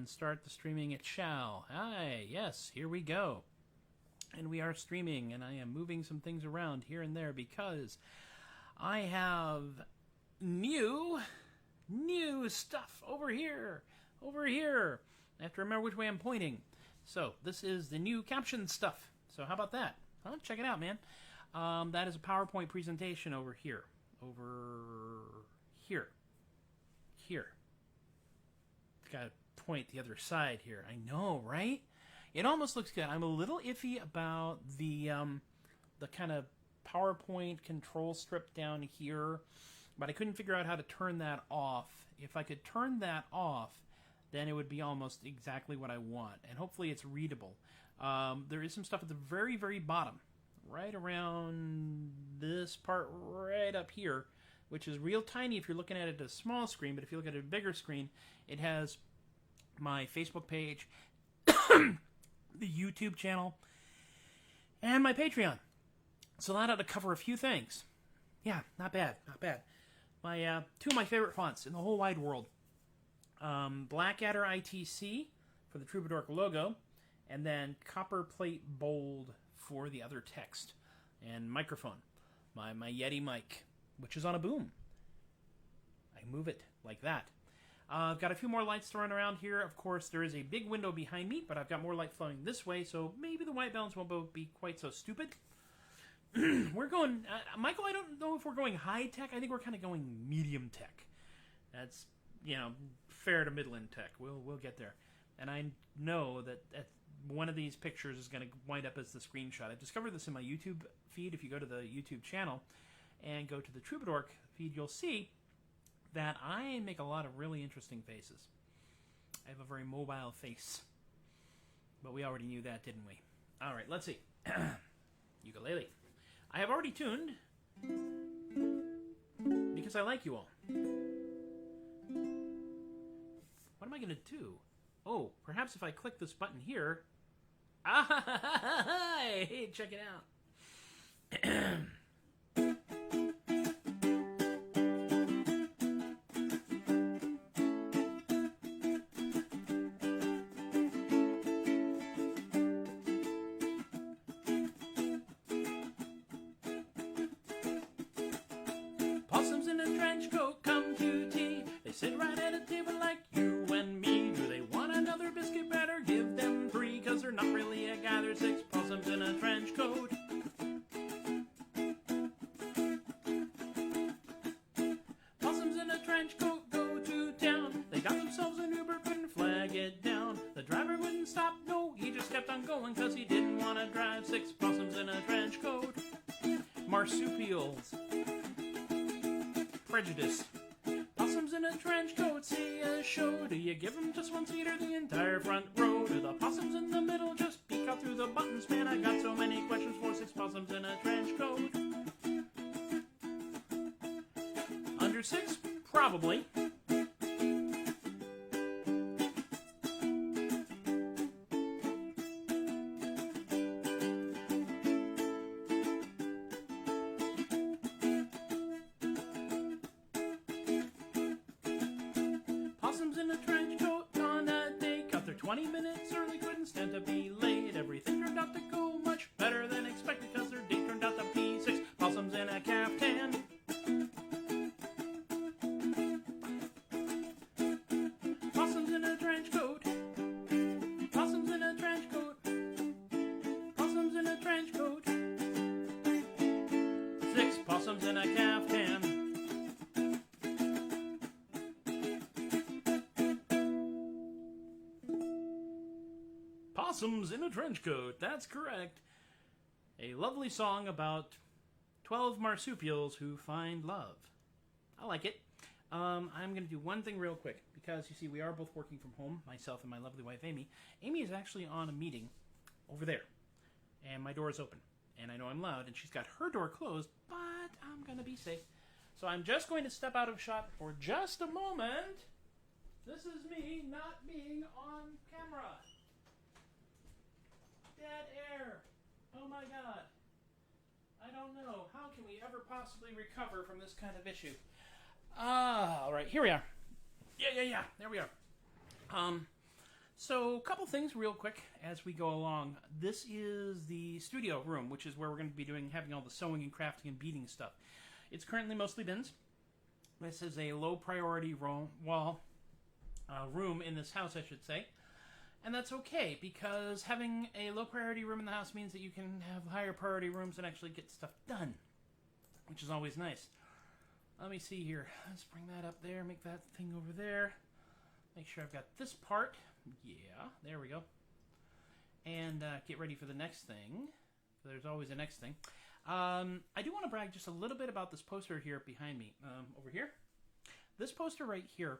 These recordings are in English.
And start the streaming it shall. Hi, yes, here we go. And we are streaming, and I am moving some things around here and there because I have new stuff over here. I have to remember which way I'm pointing. So, this is the new caption stuff. So, how about that? Huh? Check it out, man. That is a PowerPoint presentation over here. Here. Got to point the other side here. I know, right? It almost looks good. I'm a little iffy about the kind of PowerPoint control strip down here, but I couldn't figure out how to turn that off. If I could turn that off, then it would be almost exactly what I want, and hopefully it's readable. There is some stuff at the very, very bottom, right around this part right up here, which is real tiny if you're looking at it at a small screen, but if you look at a bigger screen, it has my Facebook page, the YouTube channel, and my Patreon. So that ought to cover a few things. Yeah, not bad. My two of my favorite fonts in the whole wide world. Blackadder ITC for the Troubadork logo, and then Copper Plate Bold for the other text. And microphone, my Yeti mic, which is on a boom. I move it like that. I've got a few more lights thrown around here. Of course, there is a big window behind me, but I've got more light flowing this way, so maybe the white balance won't be quite so stupid. We're going... Michael, I don't know if we're going high-tech. I think we're kind of going medium-tech. That's, fair to middle-end tech. We'll get there. And I know that one of these pictures is going to wind up as the screenshot. I've discovered this in my YouTube feed. If you go to the YouTube channel and go to the Troubadork feed, you'll see that I make a lot of really interesting faces. I have a very mobile face. But we already knew that, didn't we? Alright, let's see. Ukulele. I have already tuned because I like you all. What am I going to do? Oh, perhaps if I click this button here... Hey, check it out. Possums in a trench coat come to tea. They sit right at a table like you and me. Do they want another biscuit? Better give them 3, 'cause they're not really a guy. They're 6 possums in a trench coat. Possums in a trench coat go to town. They got themselves an Uber, couldn't flag it down. The driver wouldn't stop, no, he just kept on going, 'cause he didn't want to drive. 6 possums in a trench coat. Marsupials. Prejudice. Possums in a trench coat see a show. Do you give them just one seat or the entire front row? Do the possums in the middle just peek out through the buttons? Man, I got so many questions for 6 possums in a trench coat. Under 6? Probably. Possums in a trench coat on a date. Got there 20 minutes early, couldn't stand to be late. Everything turned out to go much better than expected, 'cause their date turned out to be 6 possums in a caftan. Possums in a trench coat. Possums in a trench coat. Possums in a trench coat. 6 possums in a caftan. Possums in a trench coat. That's correct. A lovely song about 12 marsupials who find love. I like it. I'm going to do one thing real quick, because you see we are both working from home, myself and my lovely wife Amy. Amy is actually on a meeting over there, and my door is open, and I know I'm loud, and she's got her door closed, but I'm going to be safe. So I'm just going to step out of shot for just a moment. This is me not being on camera. Dead air. Oh my god. I don't know. How can we ever possibly recover from this kind of issue? Alright, here we are. Yeah. There we are. So, a couple things real quick as we go along. This is the studio room, which is where we're going to be having all the sewing and crafting and beading stuff. It's currently mostly bins. This is a low priority room in this house, I should say. And that's okay, because having a low priority room in the house means that you can have higher priority rooms and actually get stuff done, which is always nice. Let me see here. Let's bring that up there, make that thing over there. Make sure I've got this part. Yeah, there we go. And get ready for the next thing. There's always a next thing. I do want to brag just a little bit about this poster here behind me. Over here. This poster right here,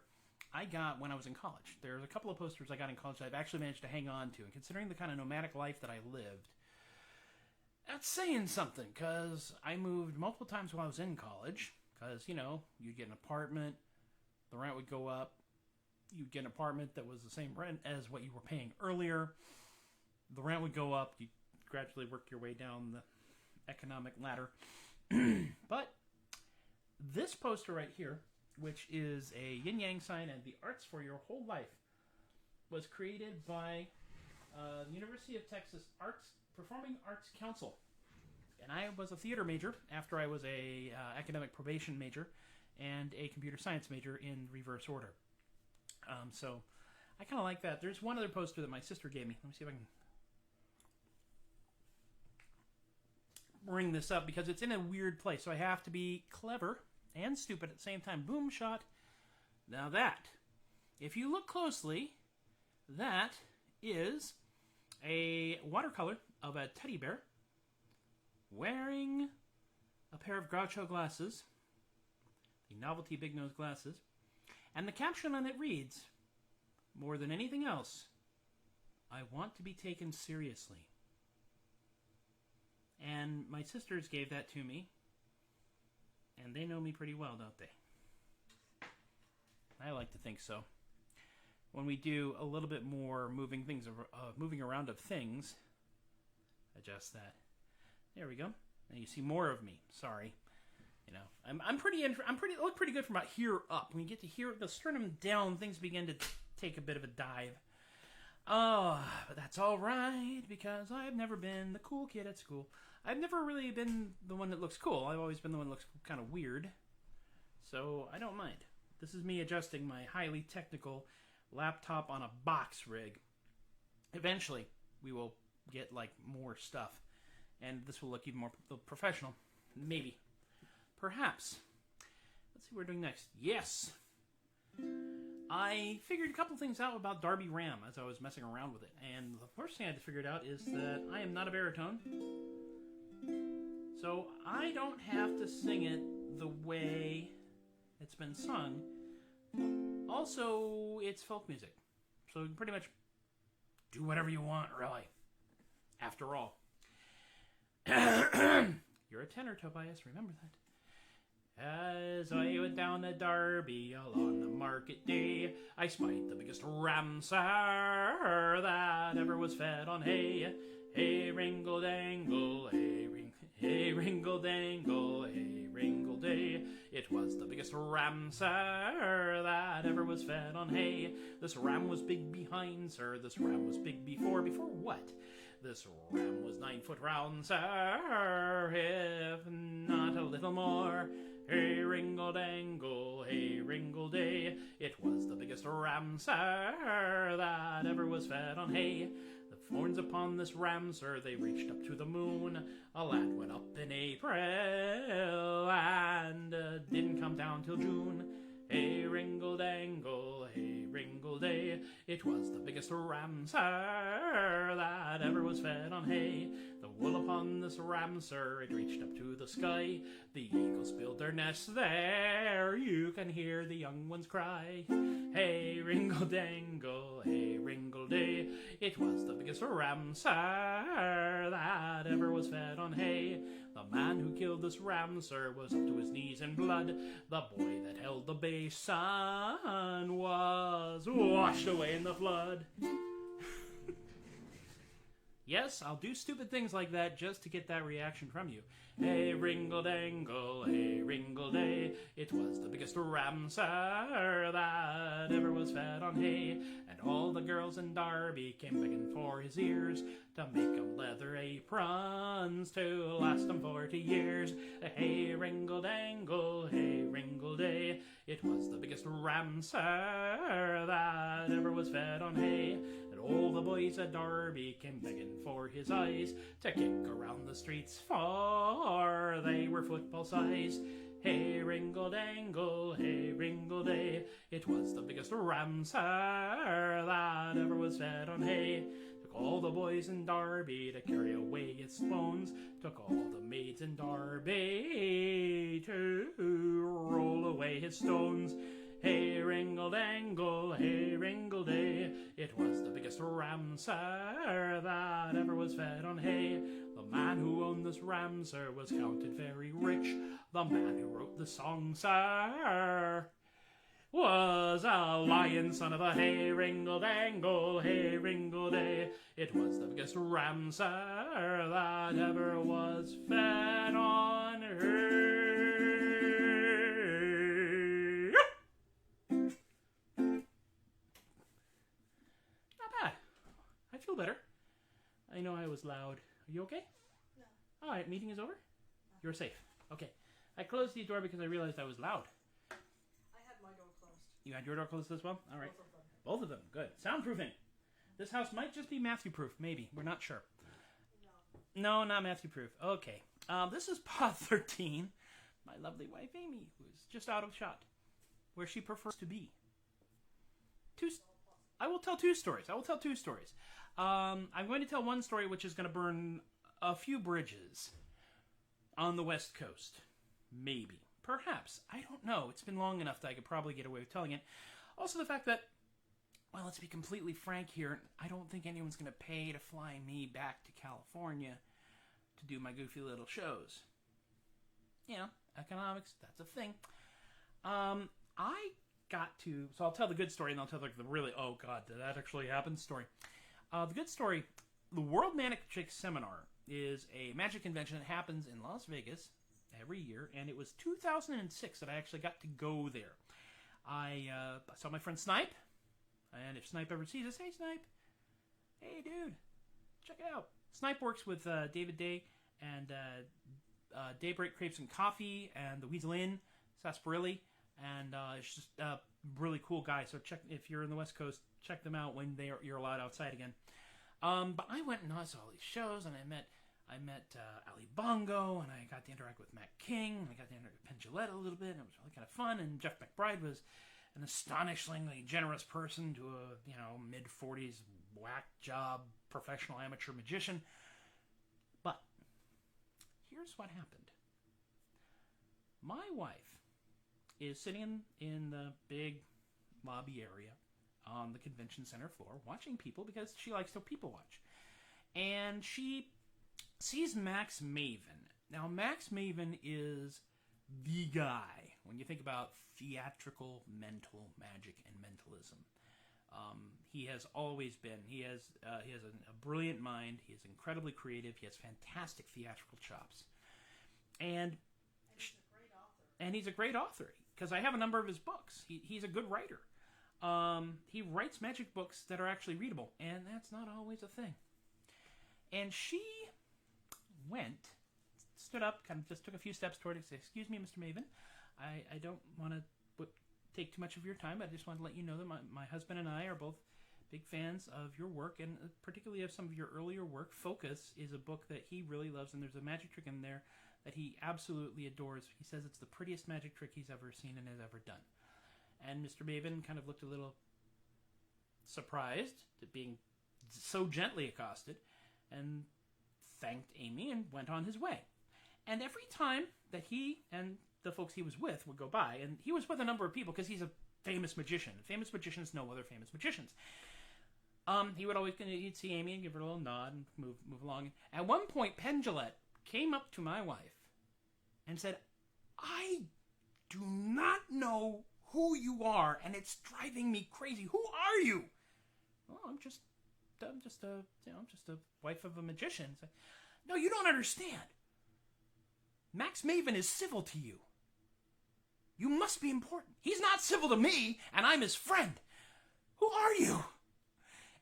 I got when I was in college. There's a couple of posters I got in college that I've actually managed to hang on to. And considering the kind of nomadic life that I lived, that's saying something. Because I moved multiple times while I was in college. Because, you know, you'd get an apartment, the rent would go up. You'd get an apartment that was the same rent as what you were paying earlier. The rent would go up. You'd gradually work your way down the economic ladder. But this poster right here, which is a yin-yang sign and the arts for your whole life, was created by the University of Texas Performing Arts Council. And I was a theater major after I was a academic probation major and a computer science major in reverse order. So I kind of like that. There's one other poster that my sister gave me. Let me see if I can bring this up because it's in a weird place. So I have to be clever and stupid at the same time. Boom shot. Now that, if you look closely, that is a watercolor of a teddy bear wearing a pair of Groucho glasses, the novelty big nose glasses, and the caption on it reads, "More than anything else, I want to be taken seriously." And my sisters gave that to me, and they know me pretty well, don't they? I like to think so. When we do a little bit more moving around of things, adjust that. There we go. And you see more of me. Sorry. You know, I look pretty good from about here up. When you get to here, the sternum down, things begin to take a bit of a dive. Oh, but that's all right, because I've never been the cool kid at school. I've never really been the one that looks cool. I've always been the one that looks kind of weird. So I don't mind. This is me adjusting my highly technical laptop on a box rig. Eventually, we will get, like, more stuff. And this will look even more professional. Maybe. Perhaps. Let's see what we're doing next. Yes! I figured a couple things out about Darby Ram as I was messing around with it. And the first thing I figured out is that I am not a baritone. So I don't have to sing it the way it's been sung. Also, it's folk music. So you can pretty much do whatever you want, really. After all. You're a tenor, Tobias, remember that. As I went down to Darby on the market day, I spied the biggest ram, sir, that ever was fed on hay. Hey, ringle-dangle, hey, ringle-dangle, hey, ringle-day. It was the biggest ram, sir, that ever was fed on hay. This ram was big behind, sir, this ram was big before. Before what? This ram was 9 foot round, sir, if not a little more. Hey, ringle-dangle, hey, ringle-day. It was the biggest ram, sir, that ever was fed on hay. The horns upon this ram, sir, they reached up to the moon. A lad went up in April and didn't come down till June. Hey, ringle-dangle, hey, ringle-day. It was the biggest ram, sir, that ever was fed on hay. The wool upon this ram, sir, it reached up to the sky. The eagles build their nests there, you can hear the young ones cry. Hey, ringle-dangle, hey, ringle-day. It was the biggest ram, sir, that ever was fed on hay. The man who killed this ram, sir, was up to his knees in blood. The boy that held the basin was washed away in the flood. Yes, I'll do stupid things like that just to get that reaction from you. Hey, ringle-dangle, hey, ringle-day, it was the biggest ram, sir, that ever was fed on hay. And all the girls in Darby came begging for his ears to make 'em leather aprons to last 'em 40 years. Hey, ringle-dangle, hey, ringle-day, it was the biggest ram, sir, that ever was fed on hay. All the boys at Darby came begging for his eyes to kick around the streets, for they were football size. Hey, ringle-dangle, hey, ringle-day, it was the biggest ram, sir, that ever was fed on hay. Took all the boys in Darby to carry away its bones, took all the maids in Darby to roll away his stones. Hey, ringle-dangle, hey, ringle-day, it was the biggest ram, sir, that ever was fed on hay. The man who owned this ram, sir, was counted very rich. The man who wrote the song, sir, was a lion son of a hey, ringle-dangle, hey, ringle-day, it was the biggest ram, sir, that ever was fed on hay. I feel better. I know I was loud. Are you okay? No. All right, meeting is over? No. You're safe. Okay. I closed the door because I realized I was loud. I had my door closed. You had your door closed as well? All right. Both of them. Both of them. Good. Soundproofing. This house might just be Matthew-proof. Maybe. We're not sure. No, not Matthew-proof. Okay. This is Pod 13. My lovely wife, Amy, who's just out of shot, where she prefers to be. I will tell two stories. I'm going to tell one story which is going to burn a few bridges on the West Coast. Maybe. Perhaps. I don't know. It's been long enough that I could probably get away with telling it. Also the fact that, well, let's be completely frank here, I don't think anyone's going to pay to fly me back to California to do my goofy little shows. You know, economics, that's a thing. So I'll tell the good story and I'll tell the really, oh God, did that actually happen story. The good story, the World Magic Seminar is a magic convention that happens in Las Vegas every year, and it was 2006 that I actually got to go there. I saw my friend Snipe, and if Snipe ever sees us, hey Snipe, hey dude, check it out. Snipe works with David Day and Daybreak Crepes and Coffee and the Weasel Inn, Sarsaparilla, and it's just a really cool guy. So check, if you're in the West Coast, check them out when you're allowed outside again. But I went and I saw all these shows, and I met Ali Bongo, and I got to interact with Matt King, and I got to interact with Penn Jillette a little bit, and it was really kind of fun. And Jeff McBride was an astonishingly generous person to a mid-40s whack job professional amateur magician. But here's what happened. My wife is sitting in the big lobby area on the convention center floor watching people because she likes to people watch. And she sees Max Maven. Now, Max Maven is the guy when you think about theatrical mental magic and mentalism. He has always been. He has a brilliant mind. He is incredibly creative. He has fantastic theatrical chops. And he's a great author. Because I have a number of his books. He's a good writer. He writes magic books that are actually readable, and that's not always a thing. And she stood up, kind of just took a few steps toward it and said, "Excuse me, Mr. Maven, I don't want to take too much of your time. I just wanted to let you know that my husband and I are both big fans of your work, and particularly of some of your earlier work. Focus is a book that he really loves, and there's a magic trick in there that he absolutely adores. He says it's the prettiest magic trick he's ever seen and has ever done." And Mr. Maven kind of looked a little surprised at being so gently accosted and thanked Amy and went on his way. And every time that he and the folks he was with would go by, and he was with a number of people because he's a famous magician. Famous magicians know other famous magicians. He'd see Amy and give her a little nod and move along. At one point, Penn Jillette came up to my wife and said, "I do not know who you are, and it's driving me crazy. Who are you?" "Oh, I'm just I'm just a wife of a magician. It's like, no, you don't understand. Max Maven is civil to you. You must be important. He's not civil to me, and I'm his friend. Who are you?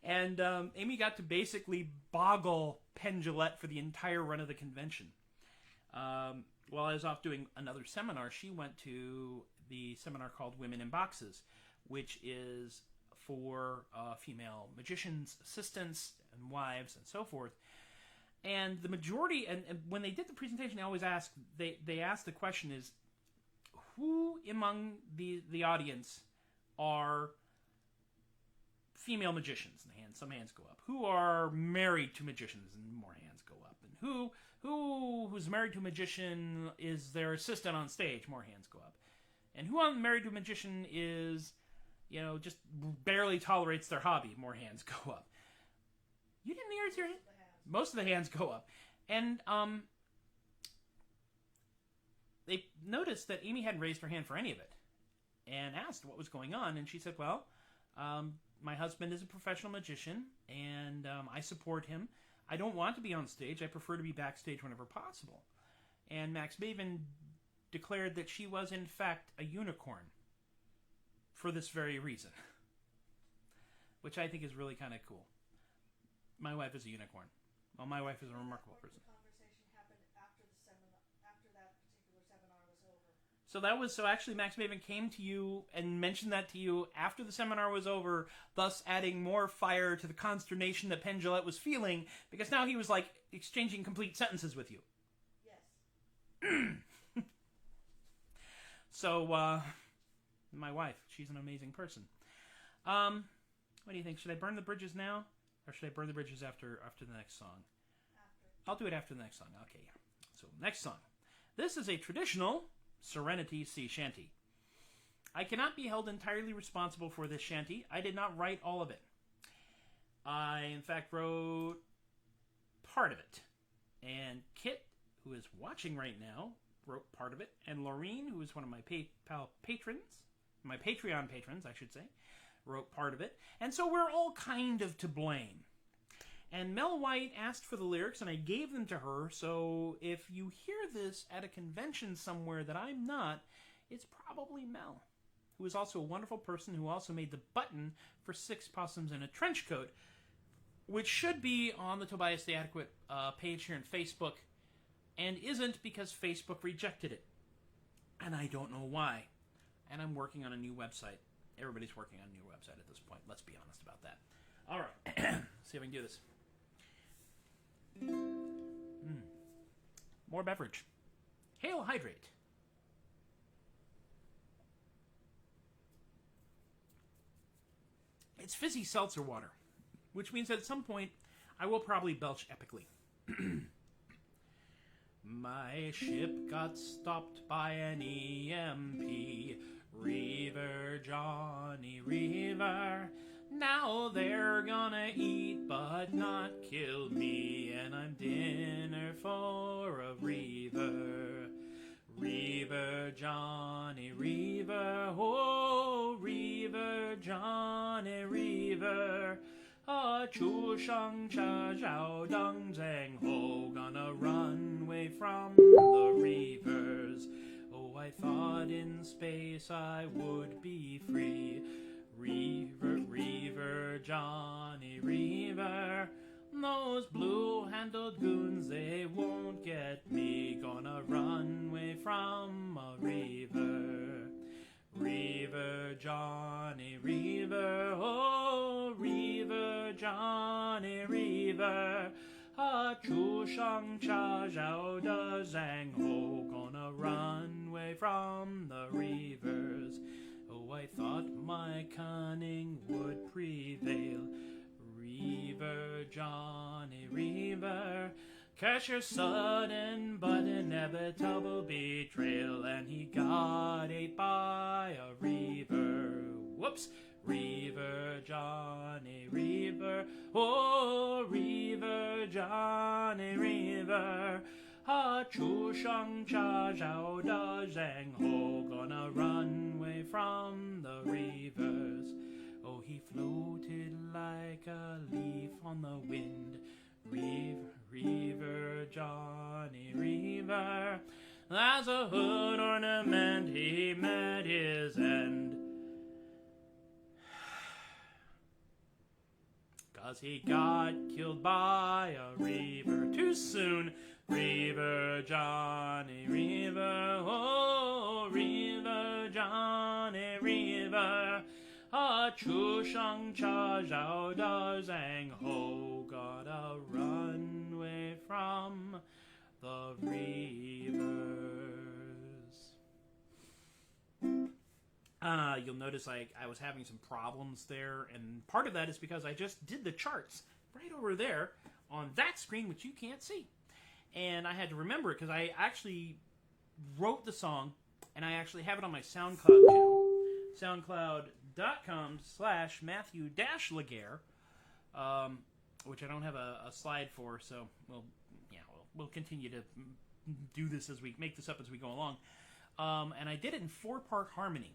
And Amy got to basically boggle Penn Jillette for the entire run of the convention. While I was off doing another seminar, she went to the seminar called Women in Boxes, which is for female magicians, assistants, and wives, and so forth. And the majority, and when they did the presentation, they always asked, they asked the question is, who among the audience are female magicians? And some hands go up. Who are married to magicians? And more hands go up. And who's married to a magician is their assistant on stage? More hands go up. And who married to a magician is, just barely tolerates their hobby? More hands go up. You didn't hear it? Most of the hands go up. And they noticed that Amy hadn't raised her hand for any of it and asked what was going on. And she said, well, my husband is a professional magician, and I support him. I don't want to be on stage. I prefer to be backstage whenever possible. And Max Maven declared that she was, in fact, a unicorn for this very reason, which I think is really kind of cool. My wife is a unicorn. Well, my wife is a remarkable person. The conversation happened after that particular seminar was over. So actually Max Maven came to you and mentioned that to you after the seminar was over, thus adding more fire to the consternation that Penn Jillette was feeling, because now he was like exchanging complete sentences with you. Yes. So, my wife, she's an amazing person. What do you think? Should I burn the bridges now? Or should I burn the bridges after the next song? After. I'll do it after the next song. Okay. So, next song. This is a traditional Serenity sea shanty. I cannot be held entirely responsible for this shanty. I did not write all of it. I, in fact, wrote part of it. And Kit, who is watching right now, wrote part of it. And Laureen, who is one of my my Patreon patrons, I should say, wrote part of it. And so we're all kind of to blame. And Mel White asked for the lyrics, and I gave them to her, so if you hear this at a convention somewhere that I'm not, it's probably Mel, who is also a wonderful person who also made the button for Six Possums in a Trench Coat, which should be on the Tobias the Adequate page here on Facebook, and isn't because Facebook rejected it. And I don't know why. And I'm working on a new website. Everybody's working on a new website at this point. Let's be honest about that. All right. See if I can do this. More beverage. Hail Hydrate. It's fizzy seltzer water, which means that at some point I will probably belch epically. My ship got stopped by an EMP. Reaver, Johnny Reaver. Now they're gonna eat but not kill me, and I'm dinner for a Reaver. Reaver, Johnny Reaver, oh, Reaver, Johnny Reaver. Ah, chu shang cha zhao dang zhang ho, gonna run away from the Reavers. Oh, I thought in space I would be free. Reaver, Reaver, Johnny Reaver. Those blue-handled goons, they won't get me. Gonna run away from a Reaver. Reaver, Johnny Reaver. Oh, Reaver, Johnny Reaver. Ah, chu shang cha zhao da zhang ho. Gonna run away from the Reavers. Oh, I thought my cunning would prevail. Reaver, Johnny Reaver, catch your sudden but inevitable betrayal, and he got ate by a Reaver. Whoops! Reaver, Johnny Reaver, oh, Reaver, Johnny Reaver. Ha chu shang cha zhao da zhang ho, gonna run away from the Reavers. Oh, he floated like like a leaf on the wind. Reaver, Johnny Reaver, as a hood ornament he met his end. 'Cause he got killed by a reaver too soon. Reaver, Johnny Reaver, oh, Reaver, Johnny Reaver. Chu shang cha zhao da zhang ho, gotta run away from the Reavers. You'll notice I was having some problems there, and part of that is because I just did the charts right over there on that screen, which you can't see. And I had to remember it because I actually wrote the song, and I actually have it on my SoundCloud channel, soundcloud.com/Matthew-Legare, which I don't have a slide for, so we'll continue to do this as we make this up as we go along. And I did it in 4-part harmony.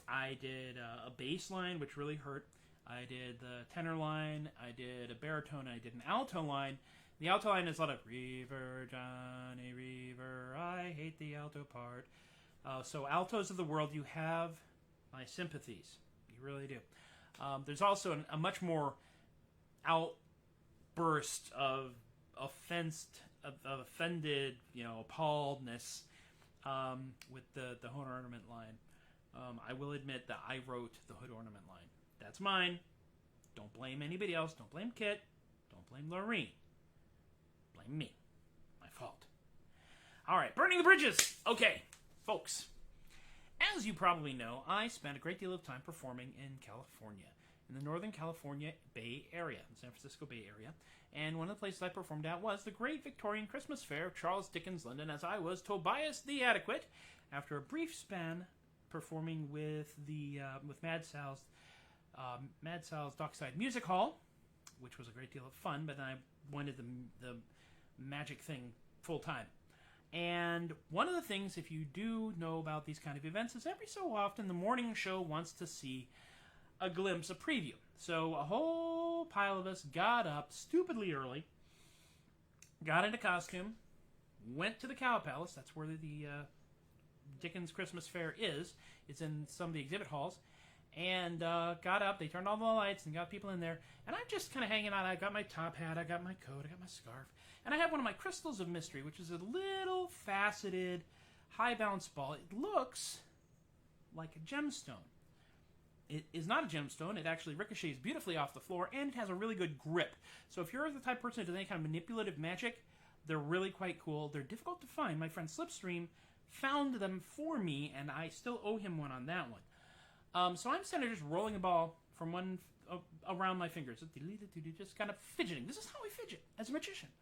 I did a bass line, which really hurt. I did the tenor line. I did a baritone. I did an alto line. The alto line is a lot of Reaver, Johnny Reaver, I hate the alto part. So altos of the world, you have my sympathies. You really do. There's also a much more outburst of offended, appalledness with the hood ornament line. I will admit that I wrote the hood ornament line. That's mine. Don't blame anybody else. Don't blame Kit. Don't blame Lorene. Blame me. My fault. All right, burning the bridges. Okay, folks. As you probably know, I spent a great deal of time performing in California, in the Northern California Bay Area, the San Francisco Bay Area. And one of the places I performed at was the Great Victorian Christmas Fair of Charles Dickens, London, as I was Tobias the Adequate, after a brief span performing with Mad Sal's Dockside Music Hall, which was a great deal of fun, but then I wanted the magic thing full time. And one of the things, if you do know about these kind of events, is every so often the morning show wants to see a glimpse, a preview. So a whole pile of us got up stupidly early, got into costume, went to the Cow Palace. That's where the Dickens Christmas Fair is. It's in some of the exhibit halls. And got up. They turned on the lights and got people in there. And I'm just kind of hanging out. I got my top hat. I got my coat. I got my scarf. And I have one of my crystals of mystery, which is a little faceted, high bounce ball. It looks like a gemstone. It is not a gemstone. It actually ricochets beautifully off the floor, and it has a really good grip. So if you're the type of person who does any kind of manipulative magic, they're really quite cool. They're difficult to find. My friend Slipstream found them for me, and I still owe him one on that one. So I'm sitting there just rolling a ball from one around my fingers, just kind of fidgeting. This is how I fidget as a magician.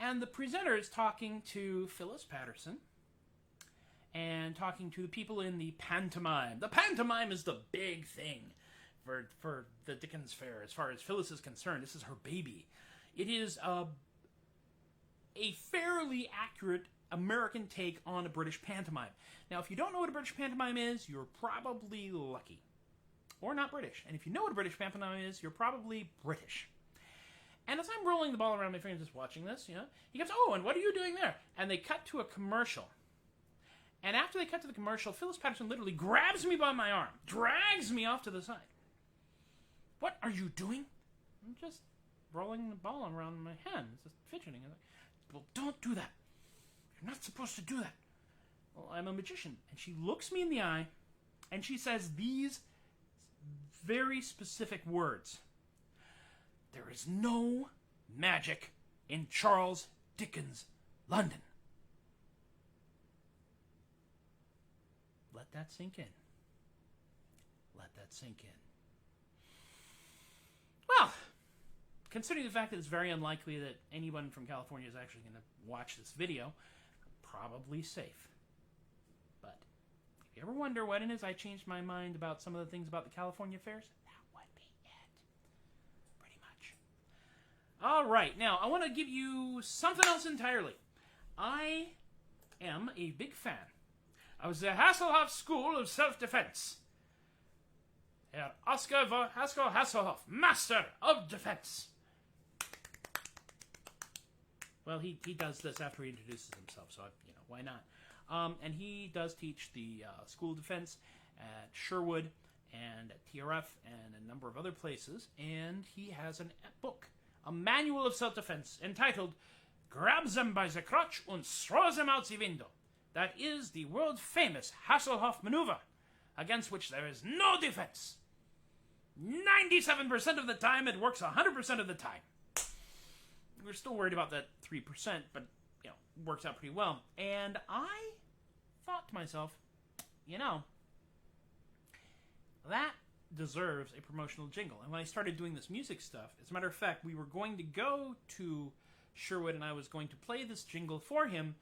And the presenter is talking to Phyllis Patterson and talking to the people in the pantomime. The pantomime is the big thing for the Dickens Fair as far as Phyllis is concerned. This is her baby. It is a fairly accurate American take on a British pantomime. Now, if you don't know what a British pantomime is, you're probably lucky. Or not British. And if you know what a British pantomime is, you're probably British. And as I'm rolling the ball around my fingers just watching this, he goes, "Oh, and what are you doing there?" And they cut to a commercial. And after they cut to the commercial, Phyllis Patterson literally grabs me by my arm, drags me off to the side. "What are you doing?" "I'm just rolling the ball around my hand, just fidgeting." I'm like, "Well, don't do that. You're not supposed to do that." "Well, I'm a magician." And she looks me in the eye, and she says these very specific words: "There is no magic in Charles Dickens' London." Let that sink in. Let that sink in. Well, considering the fact that it's very unlikely that anyone from California is actually going to watch this video, probably safe. But if you ever wonder what it is I changed my mind about some of the things about the California fairs, that would be it. Pretty much. All right, now I want to give you something else entirely. I am a big fan of the Hasselhoff School of Self-Defense. Herr Oscar Hasselhoff, Master of Defense. Well, he does this after he introduces himself, so, why not? And he does teach the school defense at Sherwood and at TRF and a number of other places, and he has a book, a manual of self-defense, entitled Grabs Them by the Crotch und Throws Them Out the Window. That is the world-famous Hasselhoff maneuver, against which there is no defense. 97% of the time, it works 100% of the time. We're still worried about that 3%, but, works out pretty well. And I thought to myself, that deserves a promotional jingle. And when I started doing this music stuff, as a matter of fact, we were going to go to Sherwood and I was going to play this jingle for him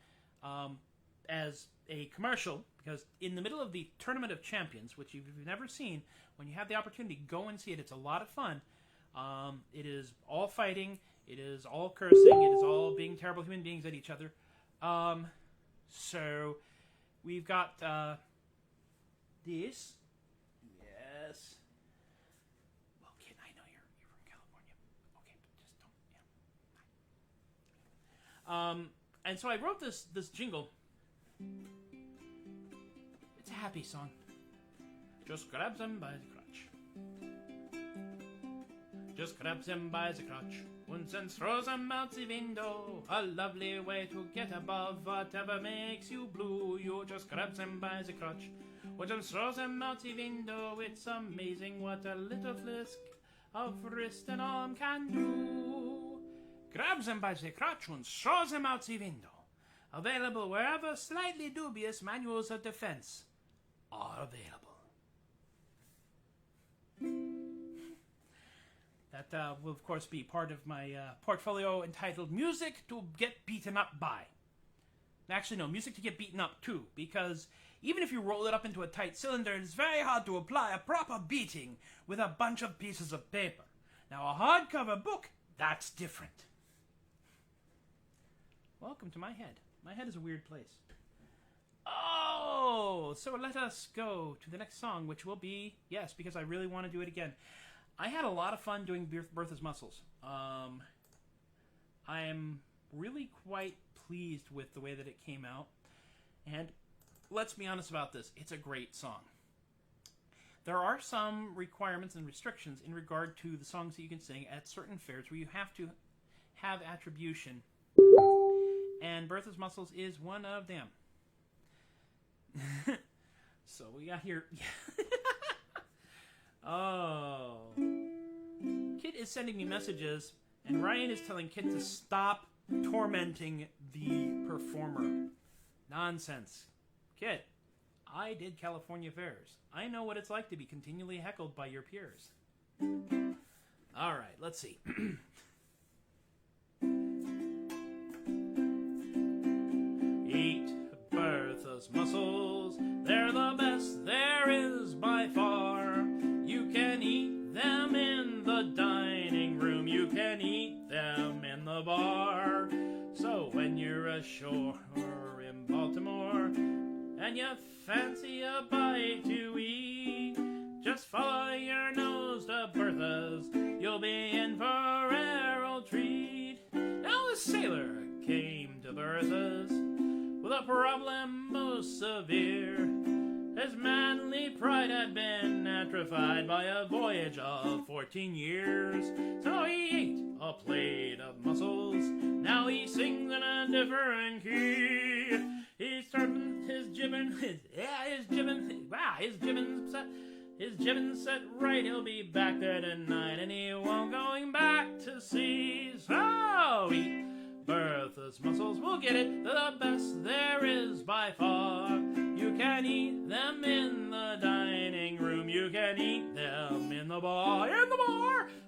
as a commercial, because in the middle of the Tournament of Champions, which if you've never seen, when you have the opportunity, go and see it. It's a lot of fun. It is all fighting. It is all cursing. It is all being terrible human beings at each other. So we've got this. Yes. Well, kid, I know you're from California. Okay, but just don't. And so I wrote this jingle. It's a happy song. Just grabs him by the crotch. Just grabs him by the crotch. Once and throws him out the window. A lovely way to get above whatever makes you blue. You just grabs him by the crotch. Once and throws him out the window. It's amazing what a little flisk of wrist and arm can do. Grabs him by the crotch and throws him out the window. Available wherever slightly dubious manuals of defense are available. That will, of course, be part of my portfolio entitled Music to Get Beaten Up By. Actually, no, Music to Get Beaten Up To, because even if you roll it up into a tight cylinder, it's very hard to apply a proper beating with a bunch of pieces of paper. Now, a hardcover book, that's different. Welcome to my head. My head is a weird place. Oh, so let us go to the next song, which will be, yes, because I really want to do it again. I had a lot of fun doing Bertha's Mussels. I am really quite pleased with the way that it came out. And let's be honest about this. It's a great song. There are some requirements and restrictions in regard to the songs that you can sing at certain fairs where you have to have attribution. And Bertha's Mussels is one of them. So we got here... Oh. Kit is sending me messages, and Ryan is telling Kit to stop tormenting the performer. Nonsense. Kit, I did California fairs. I know what it's like to be continually heckled by your peers. Alright, let's see. Eat Bertha's mussels. They're the best there is by far. You can eat them in the dining room. You can eat them in the bar. So when you're ashore in Baltimore and you fancy a bite to eat, just follow your nose to Bertha's. You'll be in for a rare old treat. Now a sailor came to Bertha's with a problem most severe. His manly pride had been atrophied by a voyage of 14 years. So he ate a plate of mussels. Now he sings in a different key. He's turning his jibbin set right. He'll be back there tonight, and he won't going back to sea. So eat Bertha's mussels, we'll get it, the best there is by far. You can eat them in the dining room. You can eat them in the bar.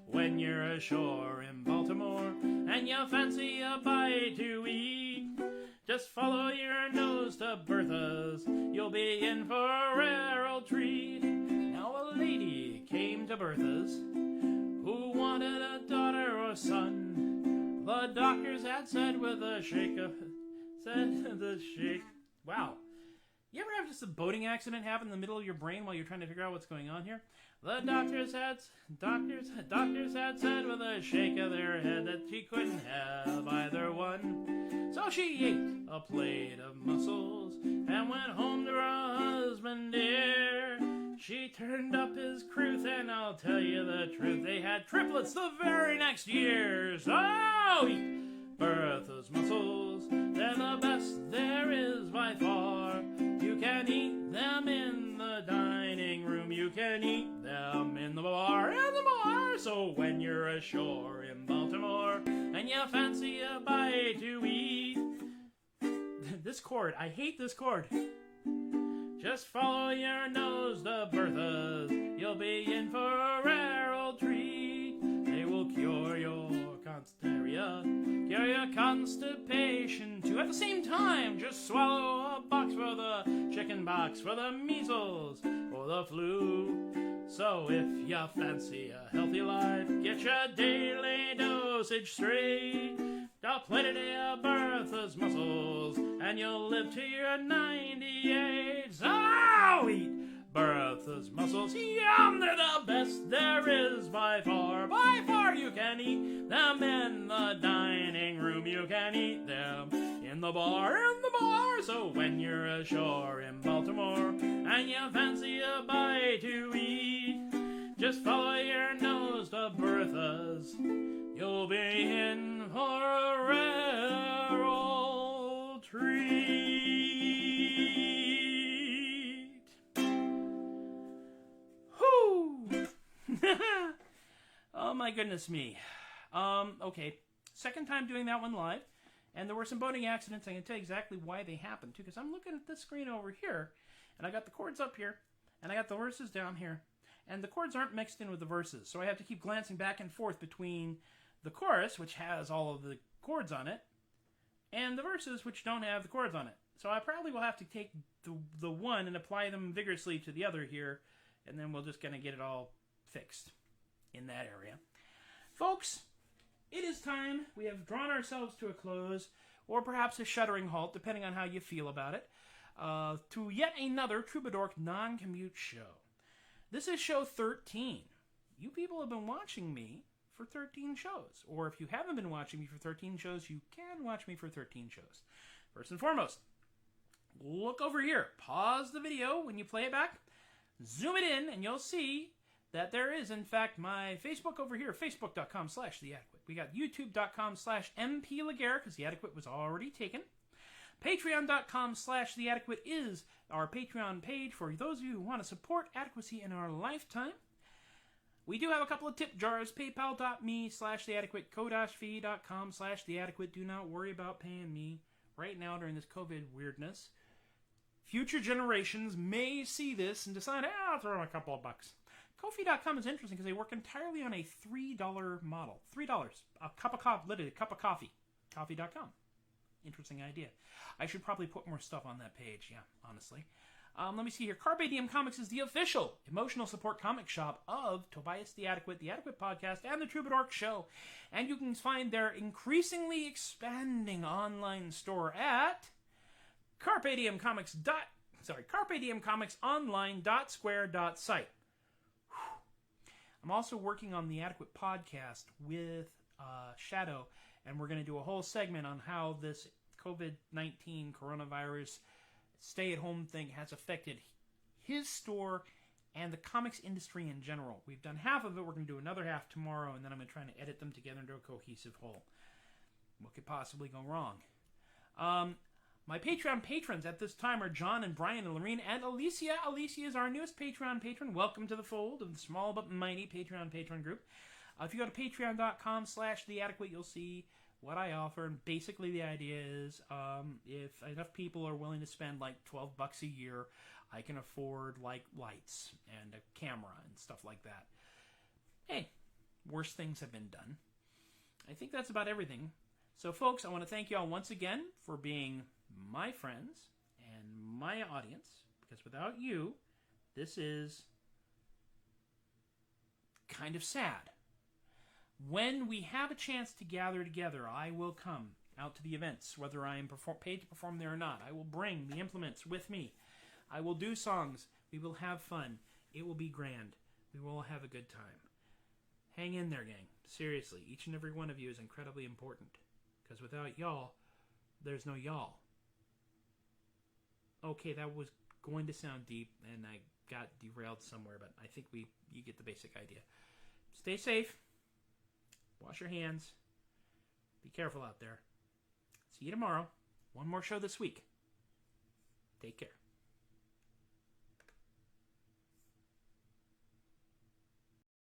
When you're ashore in Baltimore and you fancy a bite to eat, just follow your nose to Bertha's. You'll be in for a rare old treat. Now a lady came to Bertha's who wanted a daughter or son. The doctors had said with a shake. Wow. You ever have just a boating accident happen in the middle of your brain while you're trying to figure out what's going on here? The doctors had said with a shake of their head that she couldn't have either one. So she ate a plate of mussels and went home to her husband dear. She turned up his croup, and I'll tell you the truth, they had triplets the very next year. So eat Bertha's mussels, they're the best there is by far. You can eat them in the dining room, you can eat them in the bar, So when you're ashore in Baltimore and you fancy a bite to eat, this chord, I hate this chord. Just follow your nose to Bertha's, you'll be in for a rare old treat. They will cure your cure your constipation too. At the same time, just swallow a box for the chicken pox, for the measles, or the flu. So if you fancy a healthy life, get your daily dosage straight. I'll plate a day of Bertha's mussels, and you'll live to your 98. So eat Bertha's mussels, yum, they're the best there is by far. By far you can eat them in the dining room, you can eat them in the bar, So when you're ashore in Baltimore and you fancy a bite to eat, just follow your nose to Bertha's, you'll be in for a rare old treat. Whew! Oh my goodness me. Okay, second time doing that one live, and there were some boating accidents. I can tell you exactly why they happened too, because I'm looking at this screen over here, and I got the chords up here, and I got the verses down here, and the chords aren't mixed in with the verses, so I have to keep glancing back and forth between the chorus, which has all of the chords on it, and the verses, which don't have the chords on it. So I probably will have to take the one and apply them vigorously to the other here, and then we'll just kind of get it all fixed in that area. Folks, it is time. We have drawn ourselves to a close, or perhaps a shuddering halt, depending on how you feel about it, to yet another Troubadork non-commute show. This is show 13. You people have been watching me for 13 shows. Or if you haven't been watching me for 13 shows, you can watch me for 13 shows. First and foremost, look over here. Pause the video when you play it back. Zoom it in, and you'll see that there is, in fact, my Facebook over here, facebook.com/theadequate. We got youtube.com/mplegare, because the adequate was already taken. Patreon.com/theadequate is our Patreon page for those of you who want to support adequacy in our lifetime. We do have a couple of tip jars. PayPal.me/theadequate, ko-fi.com/theadequate. Do not worry about paying me right now during this COVID weirdness. Future generations may see this and decide, I'll throw in a couple of bucks. Ko-fi.com is interesting because they work entirely on a $3 model. $3. A cup of coffee, literally a cup of coffee. Coffee.com. Interesting idea. I should probably put more stuff on that page, yeah, honestly. Let me see here. Carpe Diem Comics is the official emotional support comic shop of Tobias the Adequate Podcast, and the Troubadork Show. And you can find their increasingly expanding online store at carpediumcomicsonline.square.site. I'm also working on the Adequate Podcast with Shadow, and we're going to do a whole segment on how this COVID-19 coronavirus stay-at-home thing has affected his store and the comics industry in general. We've done half of it. We're going to do another half tomorrow, and then I'm going to try to edit them together into a cohesive whole. What could possibly go wrong? My Patreon patrons at this time are John and Brian and Lorene and Alicia. Alicia is our newest Patreon patron. Welcome to the fold of the small but mighty Patreon patron group. If you go to patreon.com/theadequate, you'll see what I offer, and basically the idea is if enough people are willing to spend like $12 a year, I can afford like lights and a camera and stuff like that. Hey, worse things have been done. I think that's about everything. So folks, I want to thank you all once again for being my friends and my audience, because without you, this is kind of sad. When we have a chance to gather together, I will come out to the events, whether I am paid to perform there or not. I will bring the implements with me. I will do songs. We will have fun. It will be grand. We will have a good time. Hang in there, gang. Seriously, each and every one of you is incredibly important. Because without y'all, there's no y'all. Okay, that was going to sound deep, and I got derailed somewhere, but I think you get the basic idea. Stay safe. Wash your hands. Be careful out there. See you tomorrow. One more show this week. Take care.